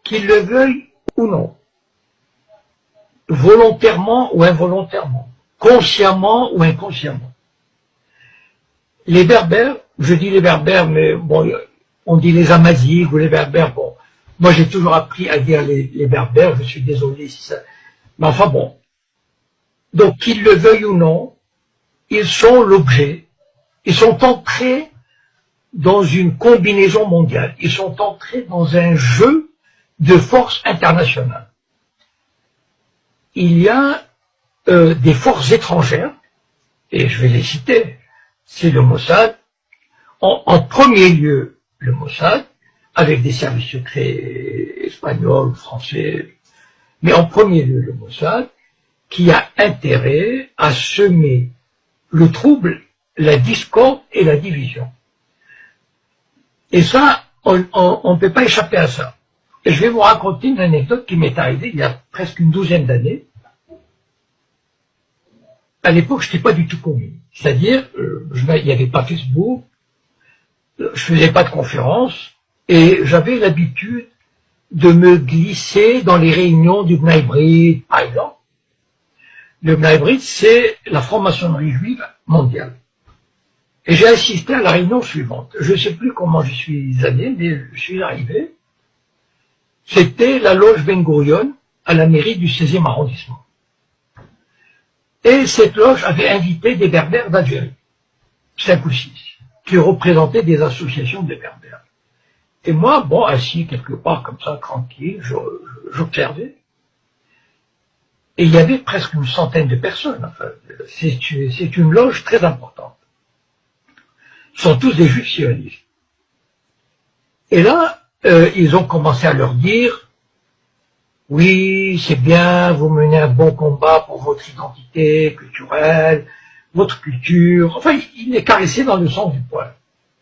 qu'ils le veuillent ou non, volontairement ou involontairement, consciemment ou inconsciemment. Les Berbères, je dis les Berbères, mais bon, on dit les Amazighs ou les Berbères, bon, moi j'ai toujours appris à dire les Berbères, je suis désolé si ça... Mais enfin bon. Donc qu'ils le veuillent ou non, ils sont l'objet, ils sont entrés dans une combinaison mondiale, ils sont entrés dans un jeu de forces internationales. Il y a des forces étrangères, et je vais les citer, c'est le Mossad, en premier lieu le Mossad, avec des services secrets espagnols, français, mais en premier lieu le Mossad, qui a intérêt à semer le trouble, la discorde et la division. Et ça, on ne peut pas échapper à ça. Et je vais vous raconter une anecdote qui m'est arrivée il y a presque une douzaine d'années. À l'époque, je n'étais pas du tout connu. C'est-à-dire, il n'y avait pas Facebook, je faisais pas de conférences, et j'avais l'habitude de me glisser dans les réunions du Bnei Brit, par exemple. Le Bnei Brit, c'est la franc-maçonnerie juive mondiale. Et j'ai assisté à la réunion suivante. Je ne sais plus comment je suis allé, mais je suis arrivé. C'était la loge Ben Gurion à la mairie du 16e arrondissement. Et cette loge avait invité des Berbères d'Algérie, 5 ou 6, qui représentaient des associations de Berbères. Et moi, bon, assis quelque part comme ça, tranquille, j'observais. Et il y avait presque une centaine de personnes. Enfin, c'est une loge très importante. Ce sont tous des juifs sionistes. Et là, ils ont commencé à leur dire, oui, c'est bien, vous menez un bon combat pour votre identité culturelle, votre culture. Enfin, ils les caressaient dans le sens du poil.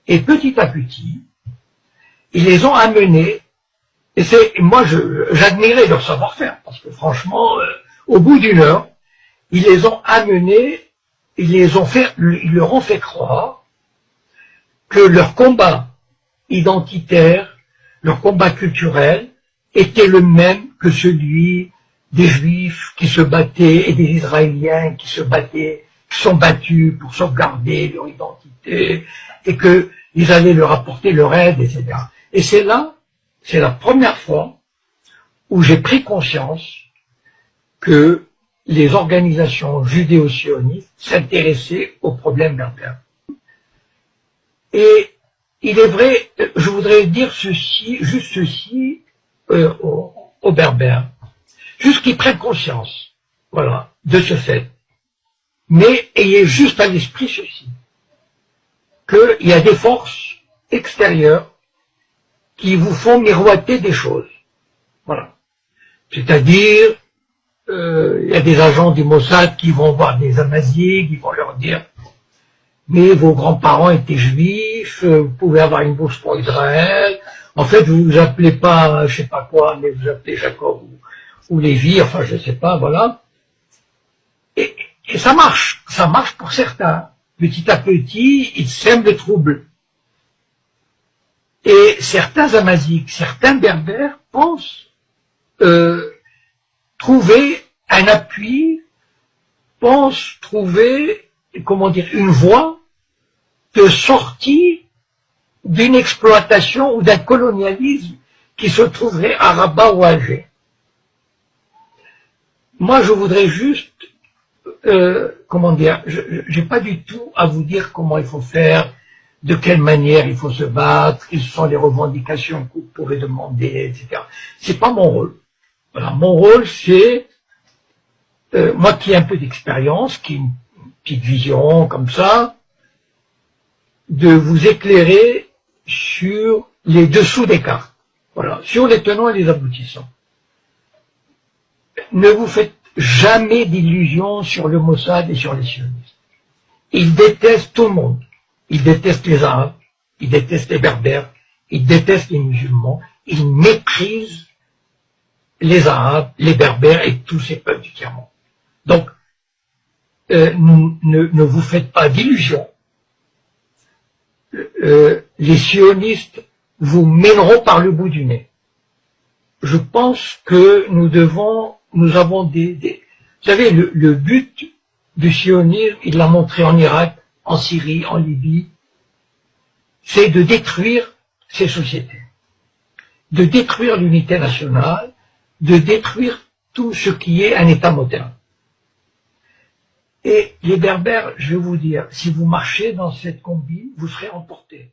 Et petit à petit, ils les ont amenés, et moi j'admirais leur savoir-faire, parce que franchement, au bout d'une heure, ils les ont amenés, ils leur ont fait croire que leur combat identitaire, leur combat culturel, était le même que celui des Juifs qui se battaient et des Israéliens qui se battaient, qui sont battus pour sauvegarder leur identité, et qu'ils allaient leur apporter leur aide, etc. Et c'est la première fois où j'ai pris conscience que les organisations judéo-sionistes s'intéressaient aux problèmes berbères. Et il est vrai, je voudrais dire juste ceci aux Berbères, juste qu'ils prennent conscience, voilà, de ce fait. Mais ayez juste à l'esprit ceci, qu'il y a des forces extérieures qui vous font miroiter des choses. Voilà. C'est-à-dire, il y a des agents du Mossad qui vont voir des Amazighs, qui vont leur dire « Mais vos grands-parents étaient juifs, vous pouvez avoir une bourse pour Israël, en fait vous vous appelez pas, je sais pas quoi, mais vous appelez Jacob ou Lévi, enfin je sais pas, voilà. » Et ça marche pour certains. Petit à petit, ils sèment le trouble. Et certains Amazighs, certains Berbères pensent trouver un appui, pensent trouver, comment dire, une voie de sortie d'une exploitation ou d'un colonialisme qui se trouverait à Rabat ou à Alger. Moi, je voudrais juste, comment dire, j'ai pas du tout à vous dire comment il faut faire, de quelle manière il faut se battre, quelles sont les revendications que vous pouvez demander, etc. C'est pas mon rôle. Voilà, mon rôle, c'est, moi qui ai un peu d'expérience, qui ai une petite vision comme ça, de vous éclairer sur les dessous des cartes. Voilà, sur les tenants et les aboutissants. Ne vous faites jamais d'illusions sur le Mossad et sur les sionistes. Ils détestent tout le monde. Ils détestent les Arabes, ils détestent les Berbères, ils détestent les musulmans, ils méprisent les Arabes, les Berbères et tous ces peuples du tiers-monde. Donc, ne vous faites pas d'illusions. Les sionistes vous mèneront par le bout du nez. je pense que nous avons vous savez, le but du sionisme, il l'a montré en Irak, en Syrie, en Libye, c'est de détruire ces sociétés, de détruire l'unité nationale, de détruire tout ce qui est un État moderne. Et les Berbères, je vais vous dire, si vous marchez dans cette combine, vous serez emportés.